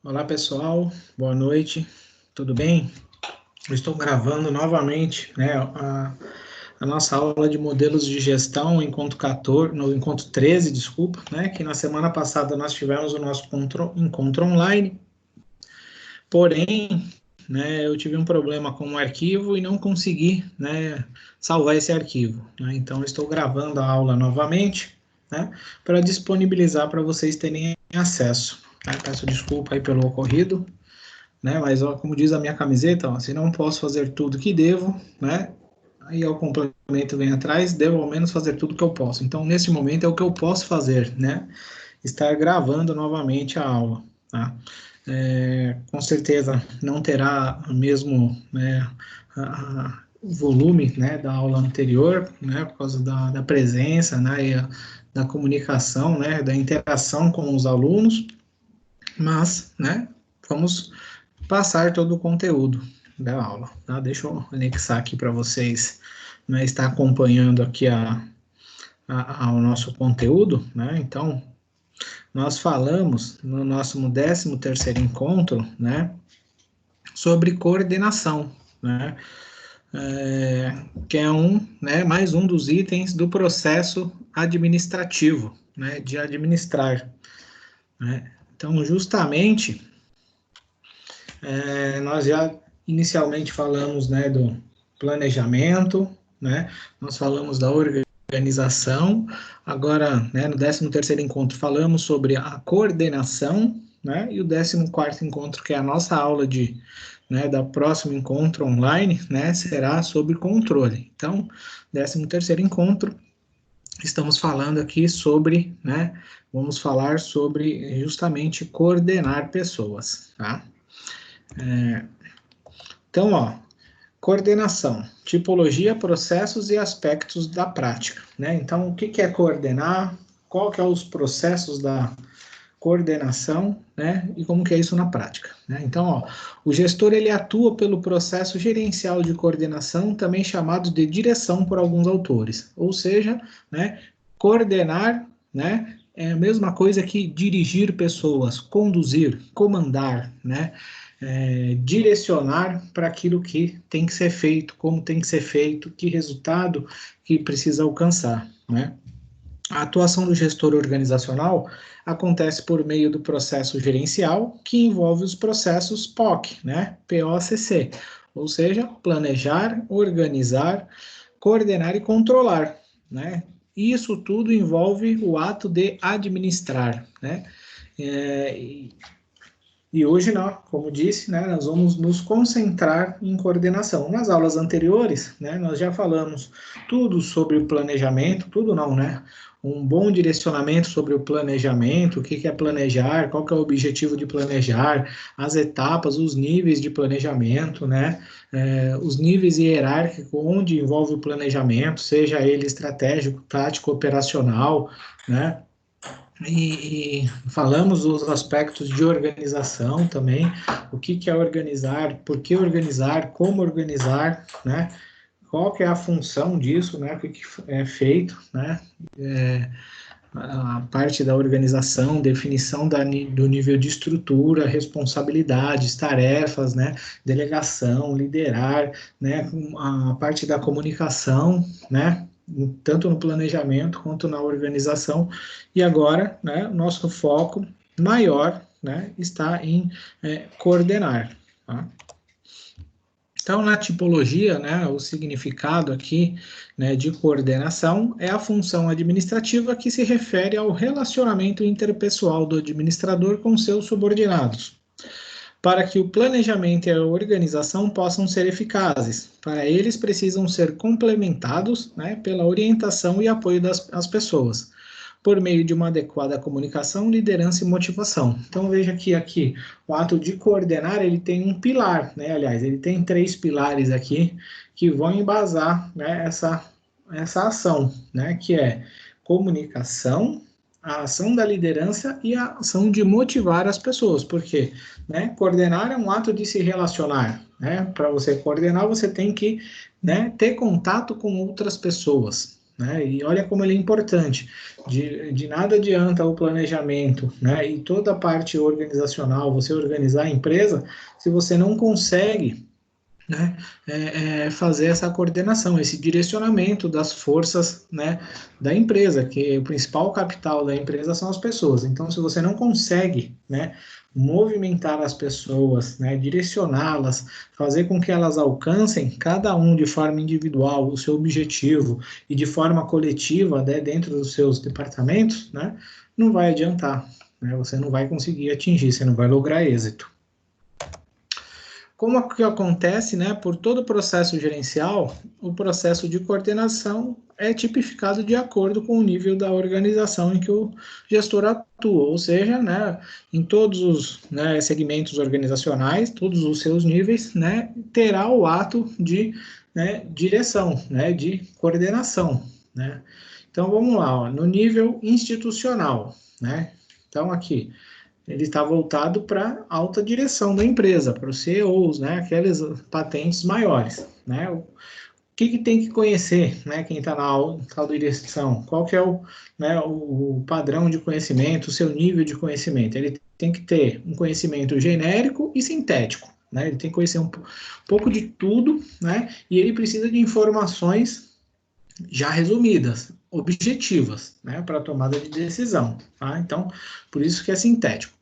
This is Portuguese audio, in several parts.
Olá pessoal, boa noite, tudo bem? Eu estou gravando novamente, né, a nossa aula de modelos de gestão, encontro 14, no encontro 13, desculpa, né, que na semana passada nós tivemos o nosso encontro online, porém, né, eu tive um problema com o arquivo e não consegui, né, salvar esse arquivo, né, então eu estou gravando a aula novamente, né, para disponibilizar para vocês terem acesso, tá? Peço desculpa aí pelo ocorrido, né? Mas ó, como diz a minha camiseta, ó, se não posso fazer tudo que devo, né? Aí o complemento vem atrás, devo ao menos fazer tudo que eu posso. Então, nesse momento é o que eu posso fazer, né? Estar gravando novamente a aula, tá? Com certeza não terá o mesmo, né, o volume, né, da aula anterior, né, por causa da presença, né, e da comunicação, né, da interação com os alunos, mas, né, vamos passar todo o conteúdo da aula, tá? Deixa eu anexar aqui para vocês, né, estar acompanhando aqui ao nosso conteúdo, né? Então, nós falamos no nosso 13º encontro, né, sobre coordenação, né? Que é né, mais um dos itens do processo administrativo, né, de administrar, né? Então, justamente, nós já inicialmente falamos, né, do planejamento, né, nós falamos da organização, agora, né, no 13º encontro falamos sobre a coordenação, né, e o 14º encontro, que é a nossa aula né, da próximo encontro online, né, será sobre controle. Então, 13º encontro, estamos falando aqui sobre, né, vamos falar sobre justamente coordenar pessoas, tá? Então, ó, coordenação, tipologia, processos e aspectos da prática, né? Então, o que é coordenar? Qual que é os processos da coordenação, né? E como que é isso na prática, né? Então, ó, o gestor ele atua pelo processo gerencial de coordenação, também chamado de direção por alguns autores. Ou seja, né, coordenar, né, é a mesma coisa que dirigir pessoas, conduzir, comandar, né? Direcionar para aquilo que tem que ser feito, como tem que ser feito, que resultado que precisa alcançar, né? A atuação do gestor organizacional acontece por meio do processo gerencial, que envolve os processos POC, né? POCC, ou seja, planejar, organizar, coordenar e controlar, né? Isso tudo envolve o ato de administrar, né? É, e hoje, não, como disse, né, nós vamos nos concentrar em coordenação. Nas aulas anteriores, né, nós já falamos tudo sobre o planejamento, tudo não, né? Um bom direcionamento sobre o planejamento, o que é planejar, qual que é o objetivo de planejar, as etapas, os níveis de planejamento, né? Os níveis hierárquicos onde envolve o planejamento, seja ele estratégico, tático, operacional, né? E falamos dos aspectos de organização também, o que é organizar, por que organizar, como organizar, né? Qual que é a função disso, né? O que é feito, né? A parte da organização, definição do nível de estrutura, responsabilidades, tarefas, né? Delegação, liderar, né? A parte da comunicação, né? Tanto no planejamento quanto na organização. E agora, né, o nosso foco maior, né, está em coordenar. Tá? Então, na tipologia, né, o significado aqui, né, de coordenação é a função administrativa que se refere ao relacionamento interpessoal do administrador com seus subordinados, para que o planejamento e a organização possam ser eficazes. Para eles, precisam ser complementados, né, pela orientação e apoio das pessoas, por meio de uma adequada comunicação, liderança e motivação. Então, veja que aqui, o ato de coordenar, ele tem um pilar, né, aliás, ele tem 3 pilares aqui, que vão embasar, né, essa ação, né, que é comunicação, a ação da liderança e a ação de motivar as pessoas, porque, né, coordenar é um ato de se relacionar, né, para você coordenar você tem que, né, ter contato com outras pessoas, né? E olha como ele é importante. De nada adianta o planejamento, né? E toda a parte organizacional, você organizar a empresa, se você não consegue, né, fazer essa coordenação, esse direcionamento das forças, né, da empresa, que o principal capital da empresa são as pessoas. Então, se você não consegue, né, movimentar as pessoas, né, direcioná-las, fazer com que elas alcancem, cada um de forma individual, o seu objetivo e de forma coletiva, né, dentro dos seus departamentos, né, não vai adiantar, né, você não vai conseguir atingir, você não vai lograr êxito. Como que acontece, né, por todo o processo gerencial, o processo de coordenação é tipificado de acordo com o nível da organização em que o gestor atua, ou seja, né, em todos os, né, segmentos organizacionais, todos os seus níveis, né, terá o ato de, né, direção, né, de coordenação, né. Então, vamos lá, ó, no nível institucional, né, então aqui, ele está voltado para a alta direção da empresa, para os CEOs, né, aquelas patentes maiores, né, o que tem que conhecer, né, quem está na alta direção, qual que é o, né, o padrão de conhecimento, o seu nível de conhecimento, ele tem que ter um conhecimento genérico e sintético, né, ele tem que conhecer um pouco de tudo, né, e ele precisa de informações já resumidas, objetivas, né, para a tomada de decisão, tá? Então, por isso que é sintético.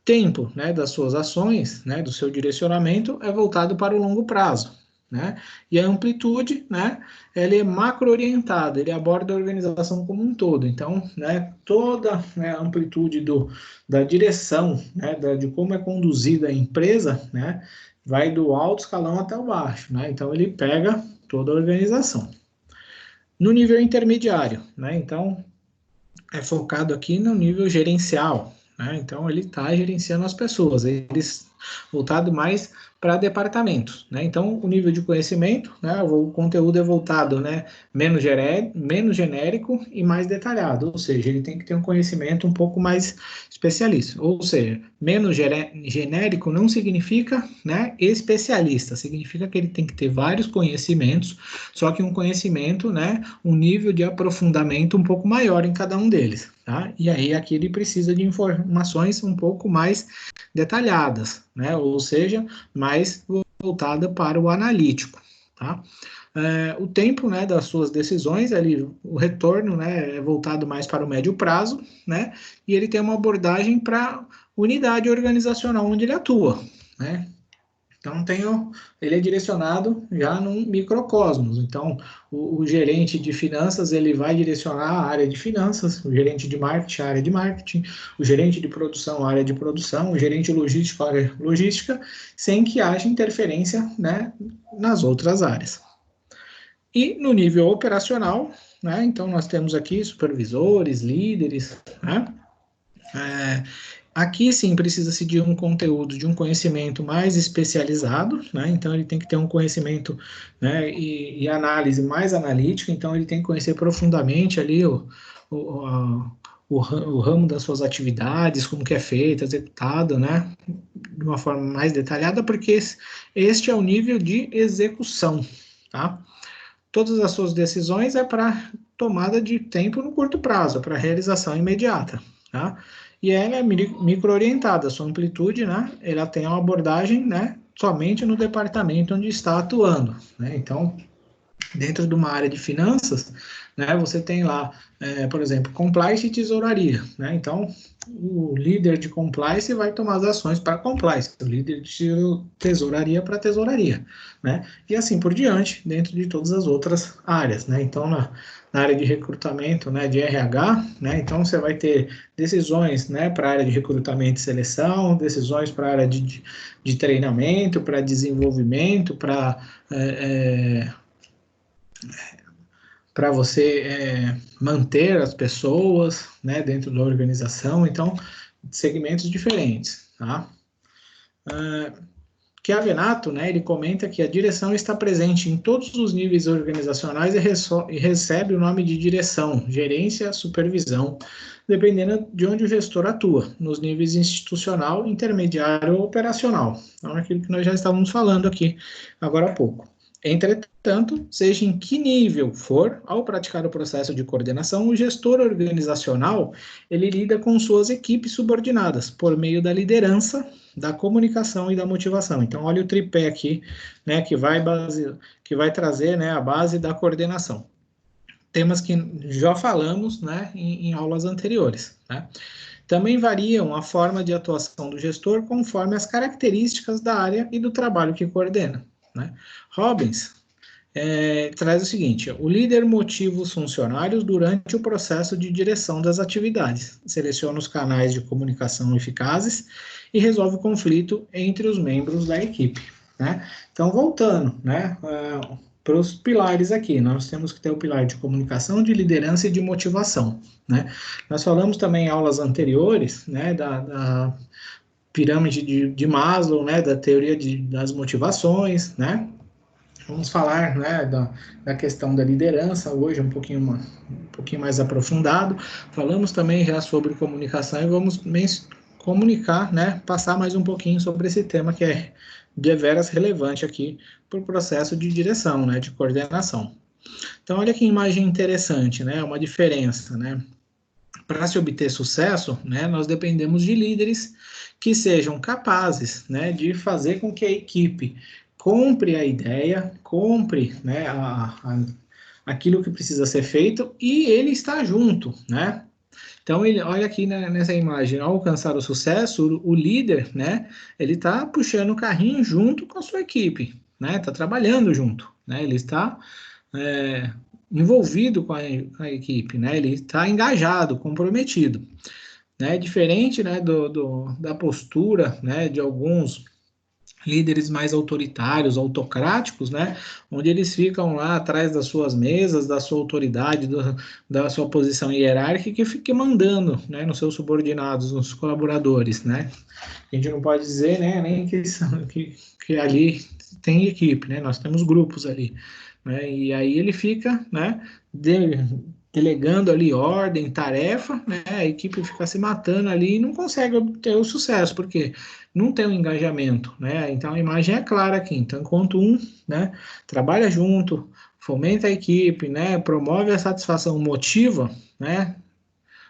Tempo, né, das suas ações, né, do seu direcionamento é voltado para o longo prazo, né? E a amplitude, né, ele é macro-orientado, ele aborda a organização como um todo. Então, né, toda, né, a amplitude da direção, né, de como é conduzida a empresa, né, vai do alto escalão até o baixo, né? Então, ele pega toda a organização. No nível intermediário, né? Então, é focado aqui no nível gerencial, né? Então, ele está gerenciando as pessoas, eles voltado mais para departamentos, né? Então, o nível de conhecimento, né? O conteúdo é voltado, né? Menos genérico e mais detalhado, ou seja, ele tem que ter um conhecimento um pouco mais especialista, ou seja, menos genérico não significa, né? Especialista, significa que ele tem que ter vários conhecimentos, só que um conhecimento, né? Um nível de aprofundamento um pouco maior em cada um deles, tá? E aí aqui ele precisa de informações um pouco mais detalhadas, né? Ou seja, mais voltada para o analítico, tá? O tempo, né, das suas decisões, o retorno, né, é voltado mais para o médio prazo, né? E ele tem uma abordagem para unidade organizacional onde ele atua, né? Então, ele é direcionado já num microcosmos. Então, o gerente de finanças, ele vai direcionar a área de finanças, o gerente de marketing, a área de marketing, o gerente de produção, a área de produção, o gerente logístico, a área logística, sem que haja interferência, né, nas outras áreas. E no nível operacional, né, então nós temos aqui supervisores, líderes, né, aqui sim precisa-se de um conteúdo, de um conhecimento mais especializado, né? Então ele tem que ter um conhecimento, né, e análise mais analítica, então ele tem que conhecer profundamente ali o ramo das suas atividades, como que é feito, executado, né? De uma forma mais detalhada, porque este é o nível de execução, tá? Todas as suas decisões é para tomada de tempo no curto prazo, para realização imediata, tá? E ela é micro-orientada, sua amplitude, né? Ela tem uma abordagem, né? Somente no departamento onde está atuando, né? Então, dentro de uma área de finanças, né, você tem lá, por exemplo, compliance e tesouraria, né? Então, o líder de compliance vai tomar as ações para compliance, o líder de tesouraria para tesouraria, né? E assim por diante, dentro de todas as outras áreas, né? Então, na área de recrutamento, né, de RH, né? Então, você vai ter decisões, né, para a área de recrutamento e seleção, decisões para a área de treinamento, para desenvolvimento, para você manter as pessoas, né, dentro da organização, então, segmentos diferentes, tá? Chiavenato, né, ele comenta que a direção está presente em todos os níveis organizacionais e recebe o nome de direção, gerência, supervisão, dependendo de onde o gestor atua, nos níveis institucional, intermediário ou operacional. Então, é aquilo que nós já estávamos falando aqui agora há pouco. Entretanto, seja em que nível for, ao praticar o processo de coordenação, o gestor organizacional, ele lida com suas equipes subordinadas, por meio da liderança, da comunicação e da motivação. Então, olha o tripé aqui, né, que vai trazer, né, a base da coordenação. Temas que já falamos, né, em aulas anteriores, né? Também variam a forma de atuação do gestor conforme as características da área e do trabalho que coordena, né? Robbins traz o seguinte: o líder motiva os funcionários durante o processo de direção das atividades, seleciona os canais de comunicação eficazes e resolve o conflito entre os membros da equipe, né? Então, voltando, né, para os pilares aqui, nós temos que ter o pilar de comunicação, de liderança e de motivação, né? Nós falamos também em aulas anteriores, né, da pirâmide de Maslow, né, da teoria das motivações, né? Vamos falar, né, da questão da liderança hoje um pouquinho mais aprofundado. Falamos também já sobre comunicação e vamos comunicar, né, passar mais um pouquinho sobre esse tema que é deveras relevante aqui para o processo de direção, né, de coordenação. Então, olha que imagem interessante, né, uma diferença, né. Para se obter sucesso, né, nós dependemos de líderes que sejam capazes, né, de fazer com que a equipe compre a ideia, compre, né, aquilo que precisa ser feito e ele está junto, né? Então, ele, olha aqui, né, nessa imagem, ao alcançar o sucesso, o líder, né, ele está puxando o carrinho junto com a sua equipe, né, está trabalhando junto, né, ele está é, envolvido com a equipe, né, ele está engajado, comprometido, né, diferente, né, da postura, né, de alguns líderes mais autoritários, autocráticos, né, onde eles ficam lá atrás das suas mesas, da sua autoridade, da sua posição hierárquica e fiquem mandando, né, nos seus subordinados, nos colaboradores, né. A gente não pode dizer, né, nem que ali tem equipe, né, nós temos grupos ali, né, e aí ele fica, né, delegando ali ordem, tarefa, né, a equipe fica se matando ali e não consegue obter o sucesso, porque não tem um engajamento, né, então a imagem é clara aqui, então enquanto um, né, trabalha junto, fomenta a equipe, né, promove a satisfação, motiva, né,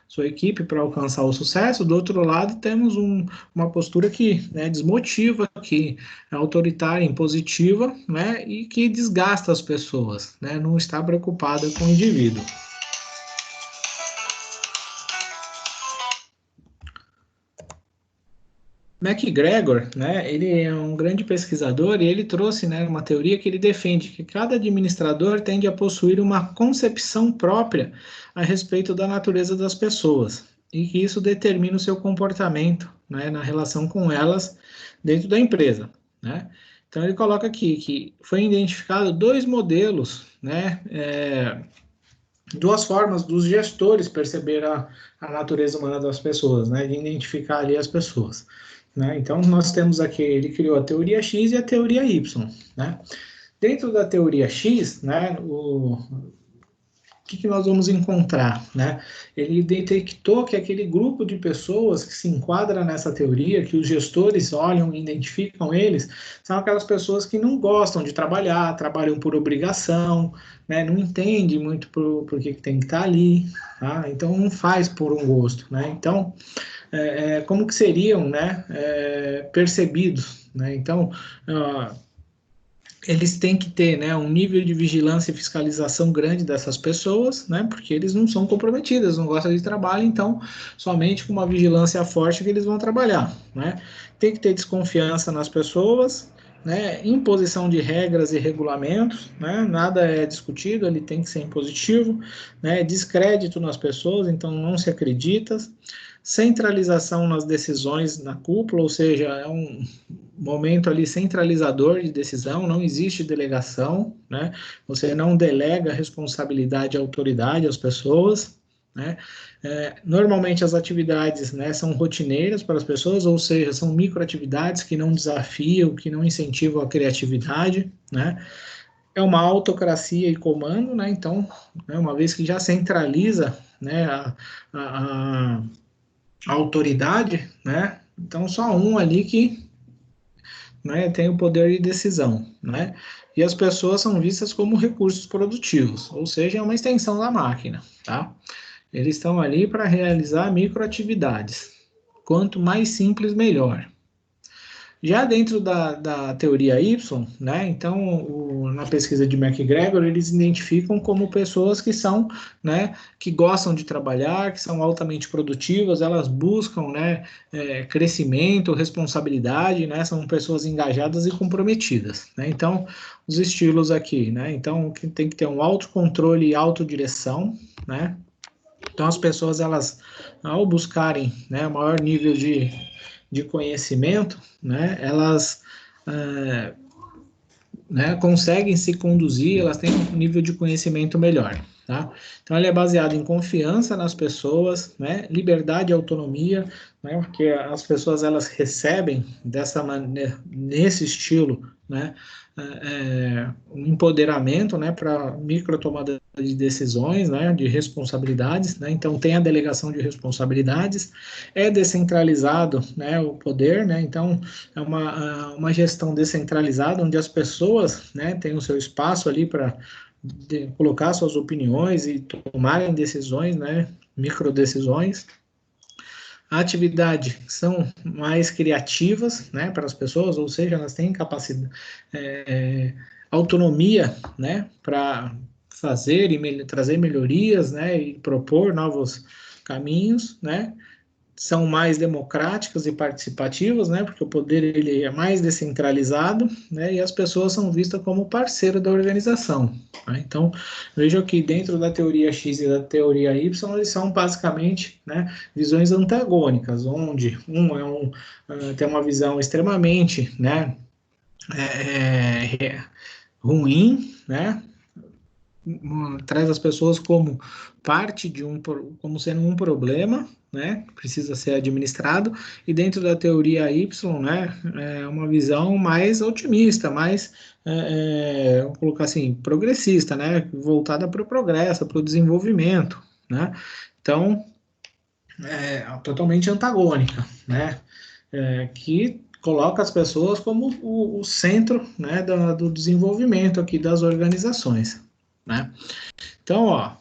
sua equipe para alcançar o sucesso. Do outro lado, temos uma postura que, né, desmotiva, que é autoritária, impositiva, né, e que desgasta as pessoas, né, não está preocupada com o indivíduo. MacGregor, né, ele é um grande pesquisador e ele trouxe, né, uma teoria que ele defende que cada administrador tende a possuir uma concepção própria a respeito da natureza das pessoas e que isso determina o seu comportamento, né, na relação com elas dentro da empresa, né? Então ele coloca aqui que foi identificado dois modelos, né, duas formas dos gestores perceber a natureza humana das pessoas, né, de identificar ali as pessoas, né. Então nós temos aqui, ele criou a teoria X e a teoria Y, né. Dentro da teoria X, né, que nós vamos encontrar, né? Ele detectou que aquele grupo de pessoas que se enquadra nessa teoria, que os gestores olham e identificam eles, são aquelas pessoas que não gostam de trabalhar, trabalham por obrigação, né? Não entende muito por que tem que estar ali, tá? Então não faz por um gosto, né? Então, como que seriam, né, percebidos, né? Então, eles têm que ter, né, um nível de vigilância e fiscalização grande dessas pessoas, né, porque eles não são comprometidos, não gostam de trabalho, então somente com uma vigilância forte que eles vão trabalhar, né. Tem que ter desconfiança nas pessoas, né, imposição de regras e regulamentos, né, nada é discutido, ele tem que ser impositivo, né, descrédito nas pessoas, então não se acredita, centralização nas decisões na cúpula, ou seja, é um momento ali centralizador de decisão, não existe delegação, né? Você não delega responsabilidade e autoridade às pessoas, né? Normalmente as atividades, né, são rotineiras para as pessoas, ou seja, são microatividades que não desafiam, que não incentivam a criatividade, né? É uma autocracia e comando, né? Então, né, uma vez que já centraliza, né, a autoridade, né? Então só um ali que, né, tem o poder de decisão, né? e as pessoas são vistas como recursos produtivos, ou seja, é uma extensão da máquina, tá? Eles estão ali para realizar microatividades. Quanto mais simples, melhor. Já dentro da teoria Y, né, então, na pesquisa de McGregor, eles identificam como pessoas que são, né, que gostam de trabalhar, que são altamente produtivas, elas buscam, né, crescimento, responsabilidade, né, são pessoas engajadas e comprometidas, né, então, os estilos aqui, né, então, tem que ter um autocontrole e autodireção, né, então, as pessoas, elas, ao buscarem, né, maior nível de conhecimento, né, elas né, conseguem se conduzir, elas têm um nível de conhecimento melhor, tá? Então, ele é baseado em confiança nas pessoas, né, liberdade e autonomia, né, porque as pessoas, elas recebem dessa maneira, nesse estilo, né, um empoderamento, né, para micro tomada de decisões, né, de responsabilidades, né, então tem a delegação de responsabilidades, é descentralizado, né, o poder, né, então é uma gestão descentralizada, onde as pessoas, né, têm o seu espaço ali para colocar suas opiniões e tomarem decisões, né, micro decisões. A atividade são mais criativas, né, para as pessoas, ou seja, elas têm capacidade, autonomia, né, para fazer e trazer melhorias, né, e propor novos caminhos, né, são mais democráticas e participativas, né, porque o poder ele é mais descentralizado, né, e as pessoas são vistas como parceiro da organização. Né? Então, veja que dentro da teoria X e da teoria Y, eles são basicamente, né, visões antagônicas, onde tem uma visão extremamente, né, ruim, né, traz as pessoas como parte de como sendo um problema, né, que precisa ser administrado, e dentro da teoria Y, né, é uma visão mais otimista, mais, vamos colocar assim, progressista, né, voltada para o progresso, para o desenvolvimento, né, então, totalmente antagônica, né, que coloca as pessoas como o centro, né, do desenvolvimento aqui das organizações, né. Então, ó,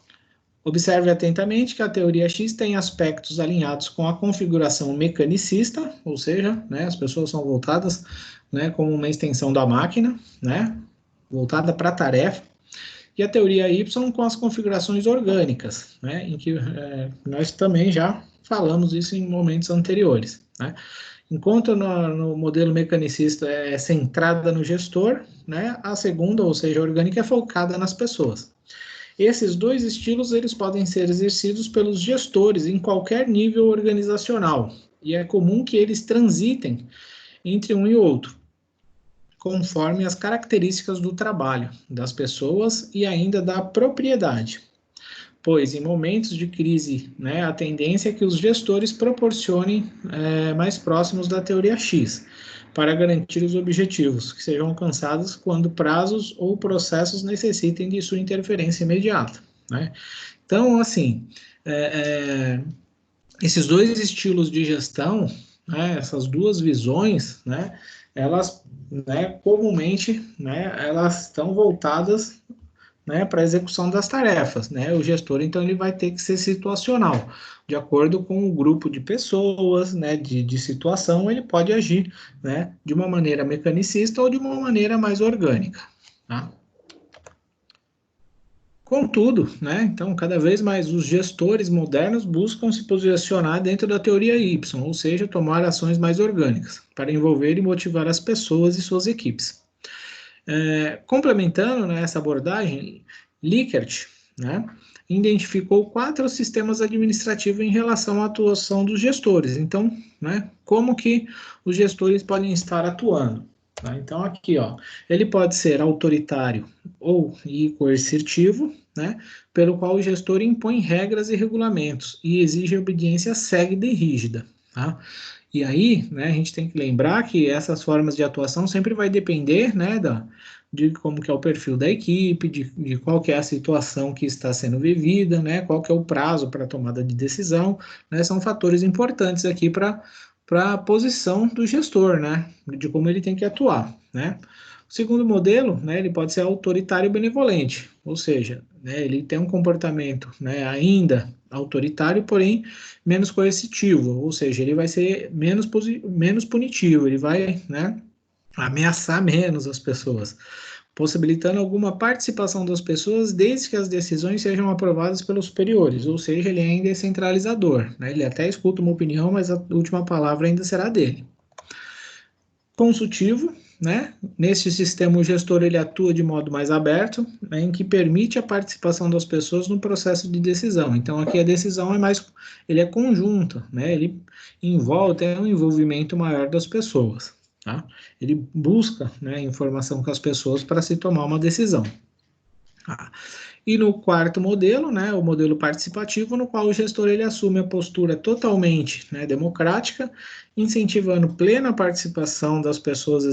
observe atentamente que a teoria X tem aspectos alinhados com a configuração mecanicista, ou seja, né, as pessoas são voltadas, né, como uma extensão da máquina, né, voltada para a tarefa, e a teoria Y com as configurações orgânicas, né, em que nós também já falamos isso em momentos anteriores. Né. Enquanto no modelo mecanicista é centrada no gestor, né, a segunda, ou seja, a orgânica, é focada nas pessoas. Esses dois estilos eles podem ser exercidos pelos gestores em qualquer nível organizacional, e é comum que eles transitem entre um e outro, conforme as características do trabalho, das pessoas e ainda da propriedade. Pois em momentos de crise, né, a tendência é que os gestores proporcionem mais próximos da teoria X, para garantir os objetivos que sejam alcançados quando prazos ou processos necessitem de sua interferência imediata. Né? Então, assim, esses dois estilos de gestão, né, essas duas visões, né, elas, né, comumente, né, elas estão voltadas, né, para a execução das tarefas, né? O gestor, então, ele vai ter que ser situacional, de acordo com o grupo de pessoas, né, de situação, ele pode agir, né, de uma maneira mecanicista ou de uma maneira mais orgânica, tá? Contudo, né, então, cada vez mais os gestores modernos buscam se posicionar dentro da teoria Y, ou seja, tomar ações mais orgânicas, para envolver e motivar as pessoas e suas equipes. Complementando, né, essa abordagem, Likert, né, identificou 4 sistemas administrativos em relação à atuação dos gestores. Então, né, como que os gestores podem estar atuando? Tá? Então, aqui, ó, ele pode ser autoritário ou coercitivo, né, pelo qual o gestor impõe regras e regulamentos e exige obediência cega e rígida. Tá? E aí, né, a gente tem que lembrar que essas formas de atuação sempre vai depender, né, de como que é o perfil da equipe, de qual que é a situação que está sendo vivida, né, qual que é o prazo para a tomada de decisão, né, são fatores importantes aqui para a posição do gestor, né, de como ele tem que atuar, né. O segundo modelo, né, ele pode ser autoritário e benevolente, ou seja, né, ele tem um comportamento, né, ainda autoritário, porém menos coercitivo, ou seja, ele vai ser menos punitivo, ele vai, né, ameaçar menos as pessoas, possibilitando alguma participação das pessoas desde que as decisões sejam aprovadas pelos superiores, ou seja, ele ainda é centralizador, né? Ele até escuta uma opinião, mas a última palavra ainda será dele. Consultivo, né? Neste sistema, o gestor ele atua de modo mais aberto, né, em que permite a participação das pessoas no processo de decisão. Então, aqui a decisão ele é conjunta, né? Ele tem um envolvimento maior das pessoas, tá? Ele busca, né, informação com as pessoas para se tomar uma decisão. Tá? E no quarto modelo, né, o modelo participativo, no qual o gestor ele assume a postura totalmente, né, democrática, incentivando plena participação das pessoas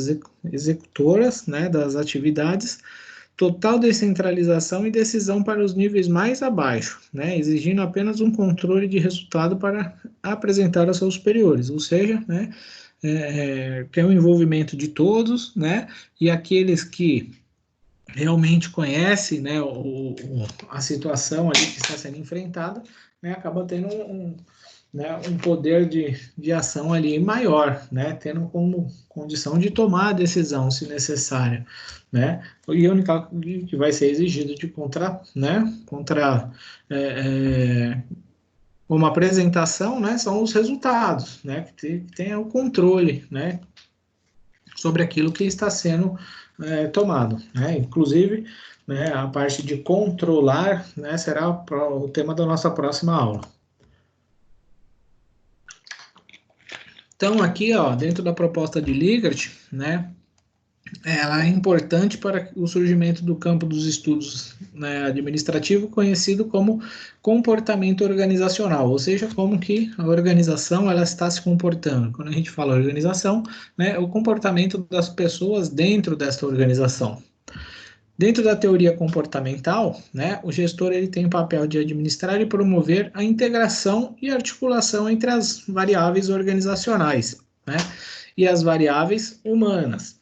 executoras, né, das atividades, total descentralização e decisão para os níveis mais abaixo, né, exigindo apenas um controle de resultado para apresentar aos seus superiores, ou seja, né, tem o envolvimento de todos, né, e aqueles que realmente conhece, né, a situação ali que está sendo enfrentada, né, acaba tendo né, um poder de ação ali maior, né, tendo como condição de tomar a decisão, se necessária, né, e a única que vai ser exigido de contra uma apresentação, né, são os resultados, né, que tenha o controle, né, sobre aquilo que está sendo tomado, né? Inclusive, né, a parte de controlar, né, será o tema da nossa próxima aula. Então, aqui, ó, dentro da proposta de Likert, né, ela é importante para o surgimento do campo dos estudos, né, administrativo, conhecido como comportamento organizacional, ou seja, como que a organização ela está se comportando. Quando a gente fala organização, né, o comportamento das pessoas dentro desta organização. Dentro da teoria comportamental, né, o gestor ele tem o papel de administrar e promover a integração e articulação entre as variáveis organizacionais, né, e as variáveis humanas,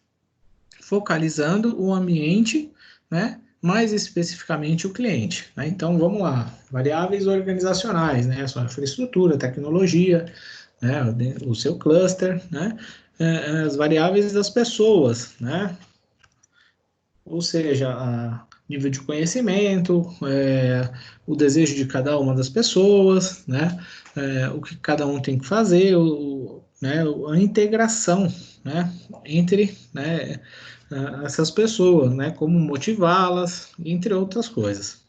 focalizando o ambiente, né, mais especificamente o cliente. Né? Então, vamos lá, variáveis organizacionais, né, sua infraestrutura, tecnologia, né, o seu cluster, né, as variáveis das pessoas, né, ou seja, nível de conhecimento, o desejo de cada uma das pessoas, né, o que cada um tem que fazer, né, a integração, né, entre, né, essas pessoas, né, como motivá-las, entre outras coisas.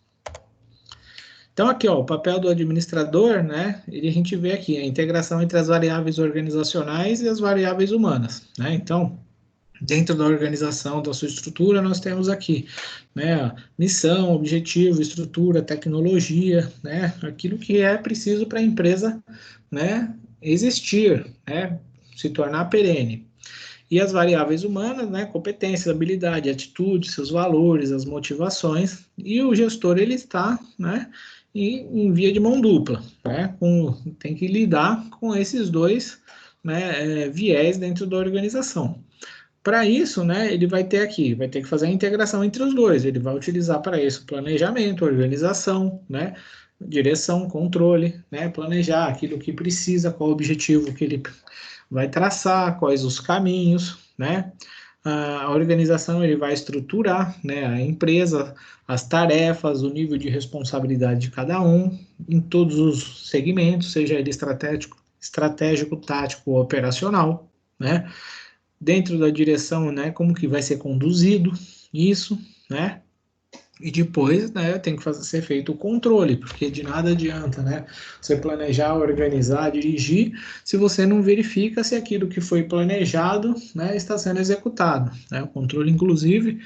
Então, aqui, ó, o papel do administrador, né, a gente vê aqui a integração entre as variáveis organizacionais e as variáveis humanas, né, então, dentro da organização, da sua estrutura, nós temos aqui, né, missão, objetivo, estrutura, tecnologia, né, aquilo que é preciso para a empresa, né, existir, né, se tornar perene. E as variáveis humanas, né, competências, habilidade, atitude, seus valores, as motivações, e o gestor, ele está, né, em via de mão dupla, né, tem que lidar com esses dois, né, viés dentro da organização. Para isso, né, ele vai ter que fazer a integração entre os dois, ele vai utilizar para isso planejamento, organização, né, direção, controle, né, planejar aquilo que precisa, qual o objetivo que ele vai traçar, quais os caminhos, né, a organização ele vai estruturar, né, a empresa, as tarefas, o nível de responsabilidade de cada um, em todos os segmentos, seja ele estratégico, tático ou operacional, né, dentro da direção, né, como que vai ser conduzido isso, né, e depois, né, tem que ser feito o controle, porque de nada adianta, né, você planejar, organizar, dirigir, se você não verifica se aquilo que foi planejado, né, está sendo executado, né, o controle, inclusive,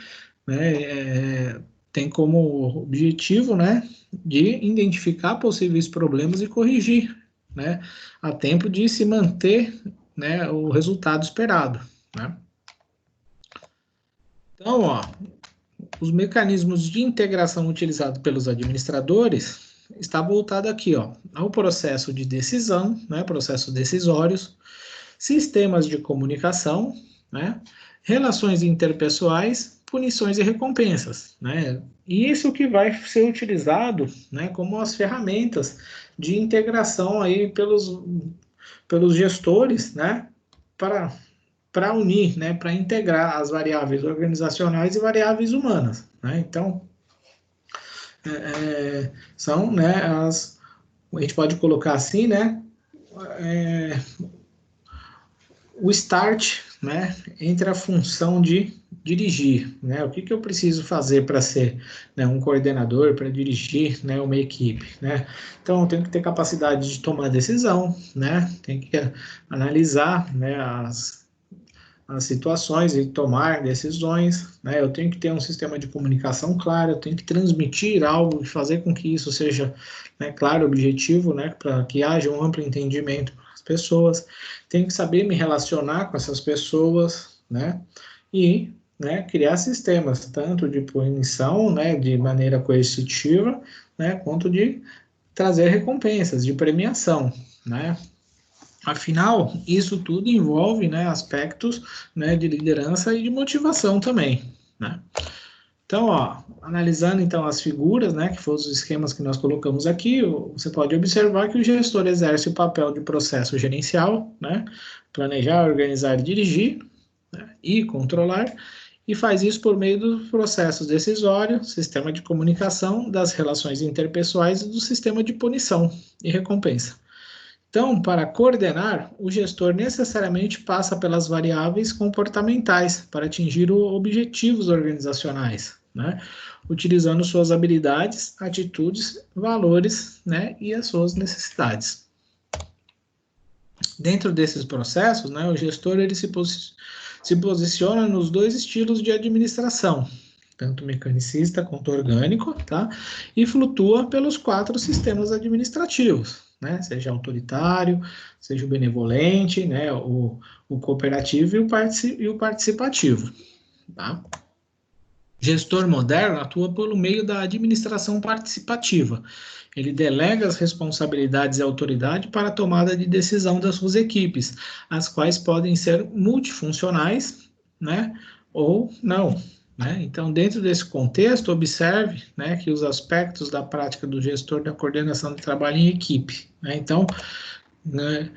né, tem como objetivo, né, de identificar possíveis problemas e corrigir, né, a tempo de se manter, né, o resultado esperado, né. Então, ó, os mecanismos de integração utilizados pelos administradores está voltado aqui, ó, ao processo de decisão, né, processos decisórios, sistemas de comunicação, né, relações interpessoais, punições e recompensas, né? E isso que vai ser utilizado, né, como as ferramentas de integração aí pelos gestores, né, para unir, né, para integrar as variáveis organizacionais e variáveis humanas, né? Então, são, né, a gente pode colocar assim, né, é, o start, né, entre a função de dirigir, né, o que que eu preciso fazer para ser, né, um coordenador, para dirigir, né, uma equipe, né, então eu tenho que ter capacidade de tomar decisão, né, tem que analisar, né, as situações e tomar decisões, né? Eu tenho que ter um sistema de comunicação claro, eu tenho que transmitir algo e fazer com que isso seja, né, claro, objetivo, né, para que haja um amplo entendimento para as pessoas. Tenho que saber me relacionar com essas pessoas, né? E, né, criar sistemas tanto de punição, né, de maneira coercitiva, né, quanto de trazer recompensas, de premiação, né? Afinal, isso tudo envolve, né, aspectos, né, de liderança e de motivação também, né? Então, ó, analisando então as figuras, né, que foram os esquemas que nós colocamos aqui, você pode observar que o gestor exerce o papel de processo gerencial, né, planejar, organizar e dirigir, né, e controlar, e faz isso por meio dos processos decisórios, sistema de comunicação, das relações interpessoais e do sistema de punição e recompensa. Então, para coordenar, o gestor necessariamente passa pelas variáveis comportamentais para atingir os objetivos organizacionais, né? Utilizando suas habilidades, atitudes, valores, né, e as suas necessidades. Dentro desses processos, né, o gestor ele se posiciona nos dois estilos de administração, tanto mecanicista quanto orgânico, tá? E flutua pelos 4 sistemas administrativos, né? Seja autoritário, seja o benevolente, né? O cooperativo e o participativo, tá? Gestor moderno atua pelo meio da administração participativa. Ele delega as responsabilidades e autoridade para a tomada de decisão das suas equipes, as quais podem ser multifuncionais, né, ou não. Né? Então, dentro desse contexto, observe, né, que os aspectos da prática do gestor da coordenação de trabalho em equipe. Né? Então, né,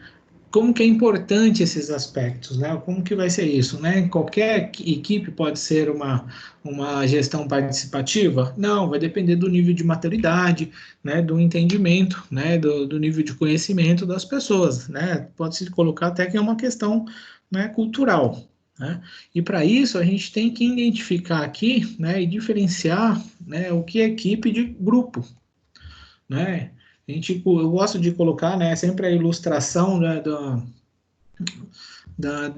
como que é importante esses aspectos, né? Como que vai ser isso, né? Qualquer equipe pode ser uma gestão participativa? Não, vai depender do nível de maturidade, né? Do entendimento, né? Do nível de conhecimento das pessoas, né? Pode-se colocar até que é uma questão, né, cultural, né? E para isso a gente tem que identificar aqui, né? E diferenciar, né? O que é equipe de grupo, né? Eu gosto de colocar, né, sempre a ilustração, né,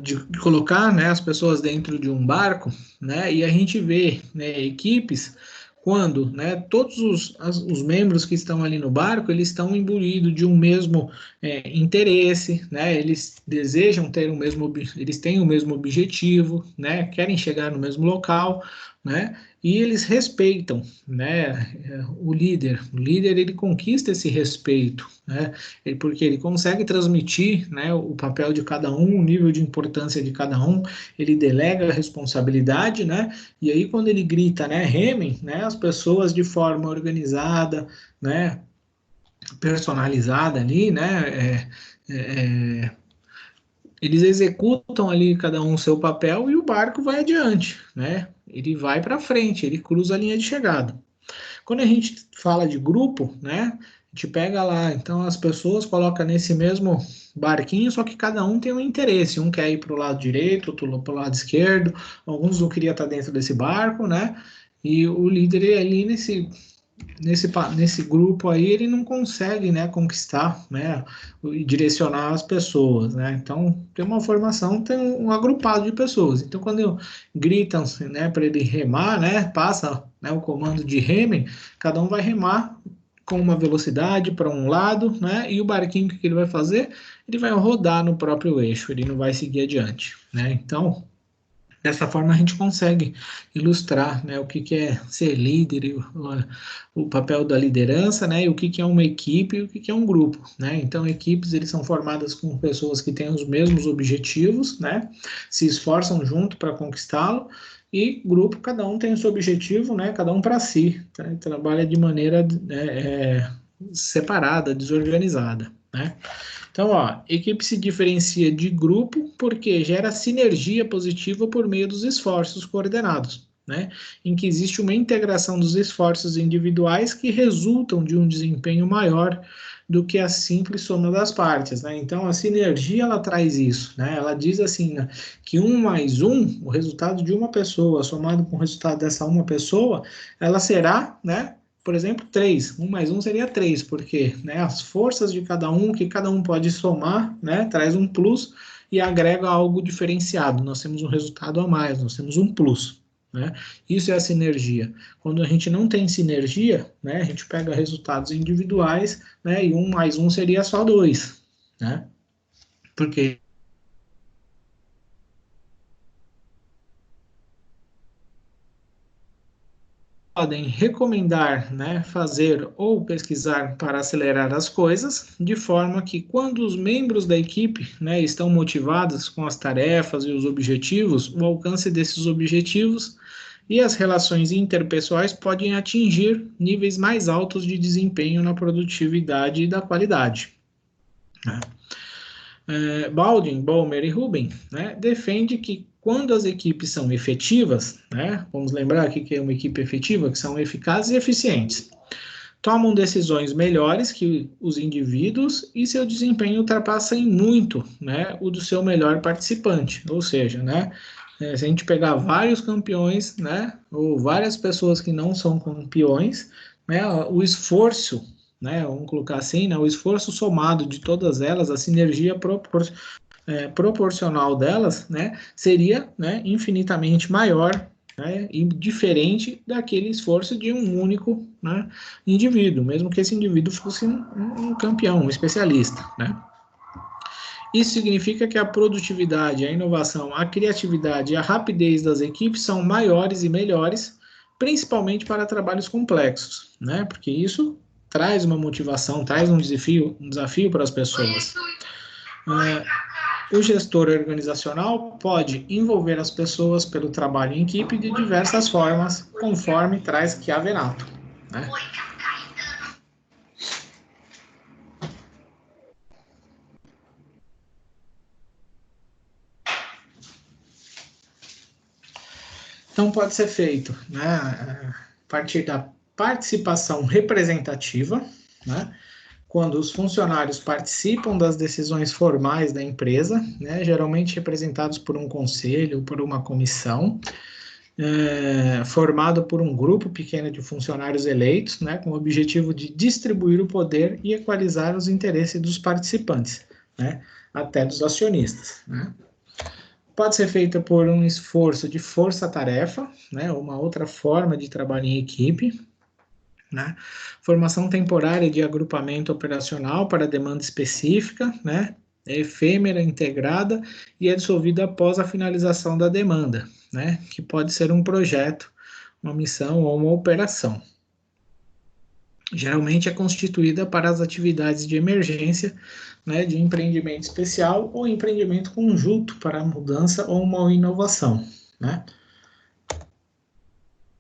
de colocar, né, as pessoas dentro de um barco, né, e a gente vê, né, equipes quando, né, todos os membros que estão ali no barco, eles estão imbuídos de um mesmo interesse, né, eles desejam ter eles têm o mesmo objetivo, né, querem chegar no mesmo local, né, e eles respeitam, né, o líder ele conquista esse respeito, né, porque ele consegue transmitir, né, o papel de cada um, o nível de importância de cada um, ele delega a responsabilidade, né, e aí quando ele grita, né, remem, né, as pessoas de forma organizada, né, personalizada ali, né, eles executam ali cada um o seu papel e o barco vai adiante, né? Ele vai para frente, ele cruza a linha de chegada. Quando a gente fala de grupo, né? A gente pega lá, então as pessoas colocam nesse mesmo barquinho, só que cada um tem um interesse. Um quer ir para o lado direito, outro para o lado esquerdo. Alguns não queriam estar dentro desse barco, né? E o líder ali nesse grupo aí, ele não consegue, né, conquistar, né, e direcionar as pessoas, né, então tem uma formação, tem um agrupado de pessoas, então quando gritam, né, para ele remar, né, passa, né, o comando de remem, cada um vai remar com uma velocidade para um lado, né, e o barquinho que ele vai fazer, ele vai rodar no próprio eixo, ele não vai seguir adiante, né, então Dessa forma, a gente consegue ilustrar, né, o que é ser líder, o papel da liderança, né, e o que é uma equipe e o que é um grupo, né? Então, equipes, eles são formadas com pessoas que têm os mesmos objetivos, né, se esforçam junto para conquistá-lo, e grupo, cada um tem o seu objetivo, né, cada um para si, tá? Trabalha de maneira separada, desorganizada, né? Então, ó, equipe se diferencia de grupo porque gera sinergia positiva por meio dos esforços coordenados, né? Em que existe uma integração dos esforços individuais que resultam de um desempenho maior do que a simples soma das partes, né? Então, a sinergia, ela traz isso, né? Ela diz assim, né, que 1 mais 1, o resultado de uma pessoa, somado com o resultado dessa uma pessoa, ela será, né, por exemplo, 3. 1 mais 1 seria 3, porque, né, as forças de cada um, que cada um pode somar, né, traz um plus e agrega algo diferenciado. Nós temos um resultado a mais, nós temos um plus, né? Isso é a sinergia. Quando a gente não tem sinergia, né, a gente pega resultados individuais, né, e 1 mais 1 seria só 2, né? Porque podem recomendar, né, fazer ou pesquisar para acelerar as coisas, de forma que quando os membros da equipe, né, estão motivados com as tarefas e os objetivos, o alcance desses objetivos e as relações interpessoais podem atingir níveis mais altos de desempenho na produtividade e da qualidade, né? Baldwin, Balmer e Rubin, né, defende que quando as equipes são efetivas, né, vamos lembrar aqui que é uma equipe efetiva, que são eficazes e eficientes, tomam decisões melhores que os indivíduos e seu desempenho ultrapassa em muito, né, o do seu melhor participante. Ou seja, né, se a gente pegar vários campeões, né, ou várias pessoas que não são campeões, né, o esforço, né, vamos colocar assim, né, o esforço somado de todas elas, a sinergia proporcional delas, né, seria, né, infinitamente maior, né, e diferente daquele esforço de um único, né, indivíduo, mesmo que esse indivíduo fosse um campeão, um especialista, né? Isso significa que a produtividade, a inovação, a criatividade e a rapidez das equipes são maiores e melhores, principalmente para trabalhos complexos, né? Porque isso traz uma motivação, traz um desafio para as pessoas. O gestor organizacional pode envolver as pessoas pelo trabalho em equipe de diversas formas, conforme traz Chiavenato, né? Então, pode ser feito, né, a partir da participação representativa, né, quando os funcionários participam das decisões formais da empresa, né, geralmente representados por um conselho, por uma comissão, formado por um grupo pequeno de funcionários eleitos, né, com o objetivo de distribuir o poder e equalizar os interesses dos participantes, né, até dos acionistas, né. Pode ser feita por um esforço de força-tarefa, né, uma outra forma de trabalho em equipe, né? Formação temporária de agrupamento operacional para demanda específica, né? É efêmera, integrada e é dissolvida após a finalização da demanda, né? Que pode ser um projeto, uma missão ou uma operação. Geralmente é constituída para as atividades de emergência, né, de empreendimento especial ou empreendimento conjunto para a mudança ou uma inovação, né?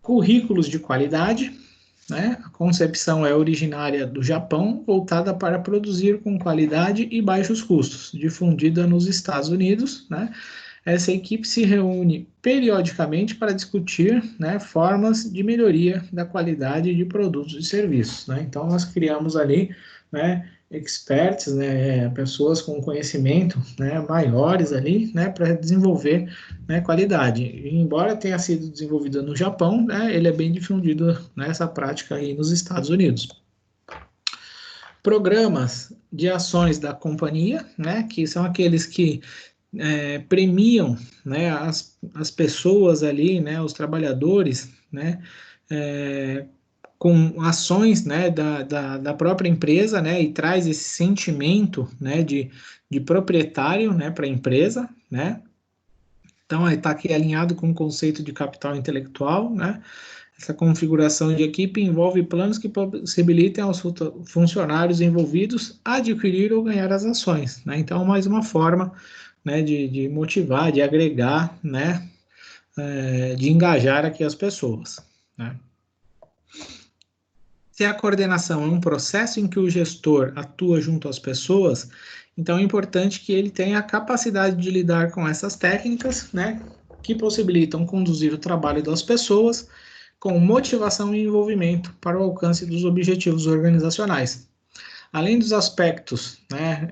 Currículos de qualidade, né? A concepção é originária do Japão, voltada para produzir com qualidade e baixos custos, difundida nos Estados Unidos, né? Essa equipe se reúne periodicamente para discutir, né, formas de melhoria da qualidade de produtos e serviços, né? Então, nós criamos ali, né, experts, né, pessoas com conhecimento, né, maiores ali, né, para desenvolver, né, qualidade. E, embora tenha sido desenvolvido no Japão, né, ele é bem difundido nessa prática aí nos Estados Unidos. Programas de ações da companhia, né, que são aqueles que premiam, né, as pessoas ali, né, os trabalhadores, né, com ações, né, da própria empresa, né, e traz esse sentimento, né, de proprietário, né, para a empresa, né. Então, está aqui alinhado com o conceito de capital intelectual, né? Essa configuração de equipe envolve planos que possibilitem aos funcionários envolvidos adquirir ou ganhar as ações, né? Então, mais uma forma, né, de motivar, de agregar, né, de engajar aqui as pessoas, né? Se a coordenação é um processo em que o gestor atua junto às pessoas, então é importante que ele tenha a capacidade de lidar com essas técnicas, né, que possibilitam conduzir o trabalho das pessoas com motivação e envolvimento para o alcance dos objetivos organizacionais. Além dos aspectos, né,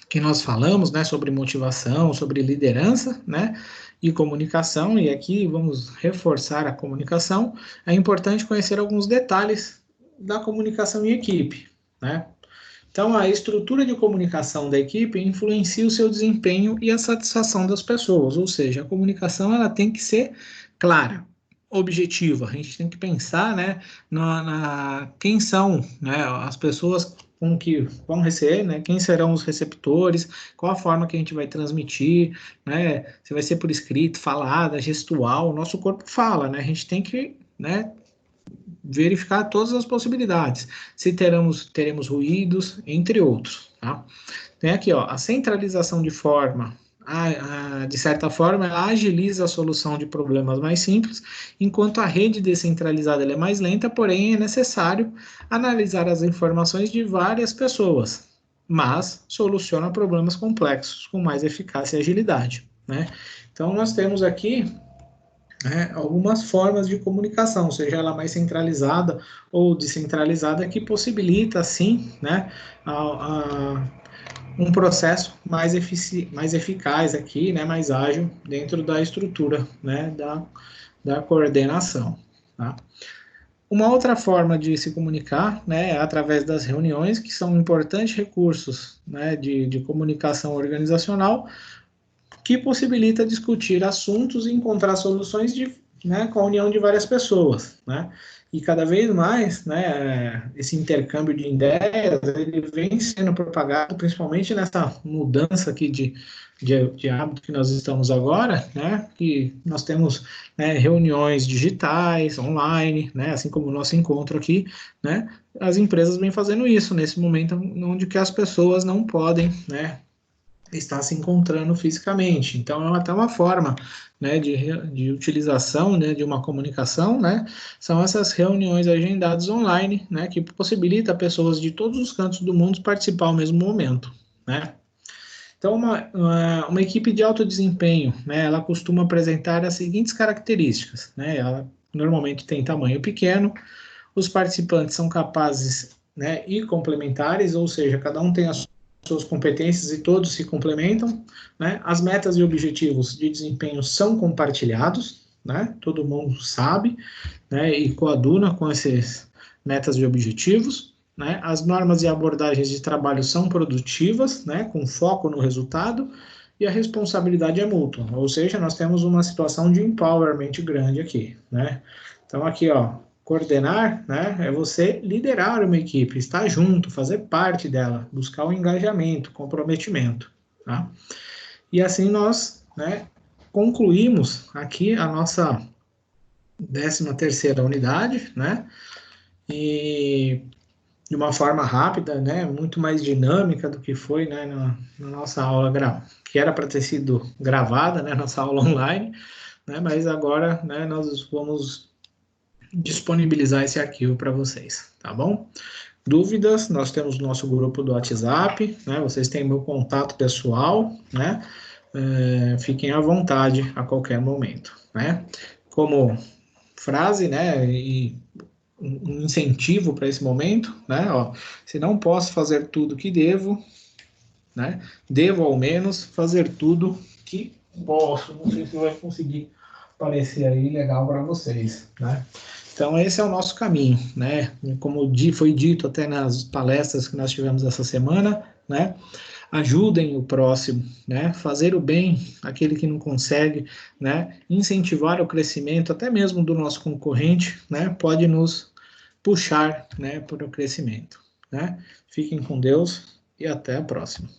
que nós falamos, né, sobre motivação, sobre liderança, né, e comunicação, e aqui vamos reforçar a comunicação, é importante conhecer alguns detalhes da comunicação em equipe, né? Então, a estrutura de comunicação da equipe influencia o seu desempenho e a satisfação das pessoas, ou seja, a comunicação ela tem que ser clara, objetiva. A gente tem que pensar, né, quem são, né, as pessoas com que vão receber, né, quem serão os receptores, qual a forma que a gente vai transmitir, né, se vai ser por escrito, falada, gestual, o nosso corpo fala, né, a gente tem que, né, verificar todas as possibilidades, se teremos ruídos, entre outros, tá? Tem aqui, ó, a centralização de forma, de certa forma, ela agiliza a solução de problemas mais simples, enquanto a rede descentralizada ela é mais lenta, porém é necessário analisar as informações de várias pessoas, mas soluciona problemas complexos com mais eficácia e agilidade, né? Então, nós temos aqui algumas formas de comunicação, seja ela mais centralizada ou descentralizada, que possibilita, assim, né, um processo mais eficaz aqui, né, mais ágil dentro da estrutura, né, da coordenação, tá? Uma outra forma de se comunicar, né, é através das reuniões, que são importantes recursos, né, de comunicação organizacional, que possibilita discutir assuntos e encontrar soluções né, com a união de várias pessoas, né? E cada vez mais, né, esse intercâmbio de ideias, ele vem sendo propagado, principalmente nessa mudança aqui de hábito que nós estamos agora, né, que nós temos, né, reuniões digitais, online, né, assim como o nosso encontro aqui, né, as empresas vêm fazendo isso nesse momento onde que as pessoas não podem, né, está se encontrando fisicamente. Então, é até uma forma, né, de utilização, né, de uma comunicação, né, são essas reuniões agendadas online, né, que possibilita pessoas de todos os cantos do mundo participar ao mesmo momento, né. Então, uma equipe de alto desempenho, né, ela costuma apresentar as seguintes características, né, ela normalmente tem tamanho pequeno, os participantes são capazes, né, e complementares, ou seja, cada um tem as suas competências e todos se complementam, né? As metas e objetivos de desempenho são compartilhados, né? Todo mundo sabe, né? E coaduna com essas metas e objetivos, né? As normas e abordagens de trabalho são produtivas, né? Com foco no resultado, e a responsabilidade é mútua, ou seja, nós temos uma situação de empowerment grande aqui, né? Então aqui, ó, coordenar, né, é você liderar uma equipe, estar junto, fazer parte dela, buscar o engajamento, comprometimento, tá? E assim nós, né, concluímos aqui a nossa 13ª unidade, né, e de uma forma rápida, né, muito mais dinâmica do que foi, né, na nossa aula que era para ter sido gravada, né, nossa aula online, né, mas agora, né, nós vamos disponibilizar esse arquivo para vocês, tá bom? Dúvidas, nós temos o nosso grupo do WhatsApp, né? Vocês têm meu contato pessoal, né? Fiquem à vontade a qualquer momento, né? Como frase, né? E um incentivo para esse momento, né? Ó, se não posso fazer tudo que devo, né? Devo ao menos fazer tudo que posso. Não sei se vai conseguir parecer aí legal para vocês, né? Então, esse é o nosso caminho, né? Como foi dito até nas palestras que nós tivemos essa semana, né? Ajudem o próximo, né? Fazer o bem àquele que não consegue, né? Incentivar o crescimento, até mesmo do nosso concorrente, né? Pode nos puxar, né, para o crescimento, né? Fiquem com Deus e até a próxima.